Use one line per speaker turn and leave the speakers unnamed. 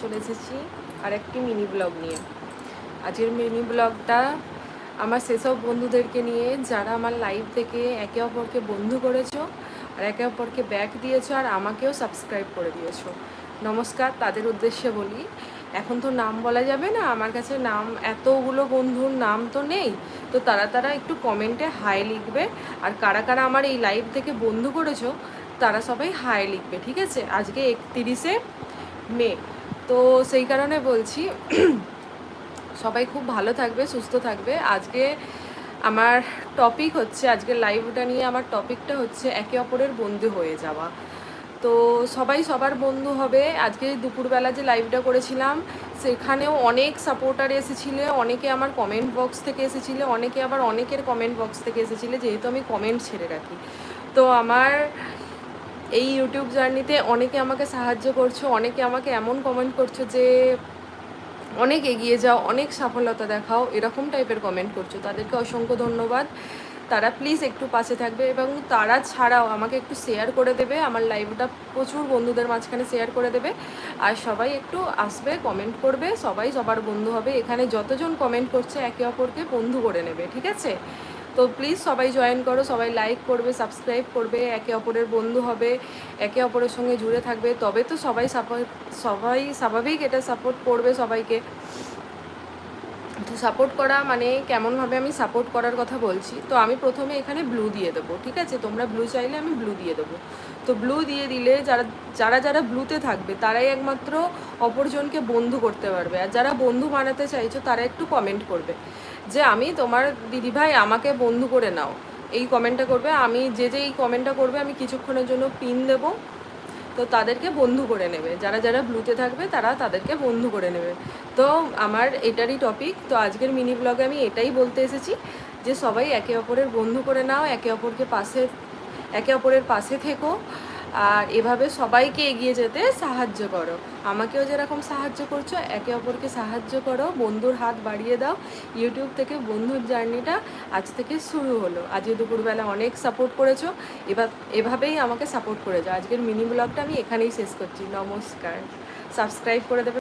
চলে এসেছি আর একটি মিনি ব্লগ নিয়ে। আজকের মিনি ব্লগটা আমার সেসব বন্ধুদেরকে নিয়ে যারা আমার লাইভ থেকে একে অপরকে বন্ধু করেছো আর একে অপরকে ব্যাক দিয়েছো আর আমাকেও সাবস্ক্রাইব করে দিয়েছো। নমস্কার, তাদের উদ্দেশ্যে বলি, এখন তো নাম বলা যাবে না, আমার কাছে নাম এতগুলো বন্ধুর নাম তো নেই, তো তারা একটু কমেন্টে হাই লিখবে। আর কারা কারা আমার এই লাইভ থেকে বন্ধু করেছো তারা সবাই হাই লিখবে, ঠিক আছে? আজকে 31শে মে, তো সেই কারণে বলছি সবাই খুব ভালো থাকবে, সুস্থ থাকবে। আজকে আমার টপিক হচ্ছে, আজকের লাইভটা নিয়ে আমার টপিকটা হচ্ছে একে অপরের বন্ধু হয়ে যাওয়া। তো সবাই সবার বন্ধু হবে। আজকে দুপুরবেলা যে লাইভটা করেছিলাম সেখানেও অনেক সাপোর্টার এসেছিলো, অনেকে আমার কমেন্ট বক্স থেকে এসেছিলো, অনেকে আবার অনেকের কমেন্ট বক্স থেকে এসেছিলো, যেহেতু আমি কমেন্ট ছেড়ে রাখি। তো আমার এই ইউটিউব জার্নিতে অনেকে আমাকে সাহায্য করছো, অনেকে আমাকে এমন কমেন্ট করছো যে অনেক এগিয়ে যাও, অনেক সফলতা দেখাও, এরকম টাইপের কমেন্ট করছো, তাদেরকে অসংখ্য ধন্যবাদ। তারা প্লিজ একটু পাশে থাকবে এবং তারা ছাড়াও আমাকে একটু শেয়ার করে দেবে, আমার লাইভটা প্রচুর বন্ধুদের মাঝখানে শেয়ার করে দেবে। আর সবাই একটু আসবে, কমেন্ট করবে, সবাই সবার বন্ধু হবে। এখানে যতজন কমেন্ট করছে একে অপরকে বন্ধু করে নেবে, ঠিক আছে? তো প্লিজ সবাই জয়েন করো, সবাই লাইক করবে, সাবস্ক্রাইব করবে, একে অপরের বন্ধু হবে, একে অপরের সঙ্গে জুড়ে থাকবে, তবে তো সবাই স্বাভাবিক এটা সাপোর্ট করবে সবাইকে। তো সাপোর্ট করা মানে কেমনভাবে আমি সাপোর্ট করার কথা বলছি, তো আমি প্রথমে এখানে ব্লু দিয়ে দেবো, ঠিক আছে? তোমরা ব্লু চাইলে আমি ব্লু দিয়ে দেবো। তো ব্লু দিয়ে দিলে যারা যারা যারা ব্লুতে থাকবে তারাই একমাত্র অপরজনকে বন্ধু করতে পারবে। আর যারা বন্ধু বানাতে চাইছো তারা একটু কমেন্ট করবে যে আমি তোমার দিদিভাই, আমাকে বন্ধু করে নাও, এই কমেন্টটা করবে। আমি যে এই কমেন্টটা করবে আমি কিছুক্ষণের জন্য পিন দেবো, তো তাদেরকে বন্ধু করে নেবে। যারা যারা ব্লুতে থাকবে তারা তাদেরকে বন্ধু করে নেবে। তো আমার এটারই টপিক। তো আজকের মিনি ব্লগে আমি এটাই বলতে এসেছি যে সবাই একে অপরের বন্ধু করে নাও, একে অপরের পাশে থেকো, আর এভাবে সবাইকে এগিয়ে যেতে সাহায্য করো। আমাকেও যেরকম সাহায্য করছো একে অপরকে সাহায্য করো, বন্ধুর হাত বাড়িয়ে দাও। ইউটিউব থেকে বন্ধুর জার্নিটা আজ থেকে শুরু হলো। আজকে দুপুরবেলা অনেক সাপোর্ট করেছো, এভাবেই আমাকে সাপোর্ট করে যাও। আজকের মিনি ব্লগটা আমি এখানেই শেষ করছি। নমস্কার, সাবস্ক্রাইব করে দেবে।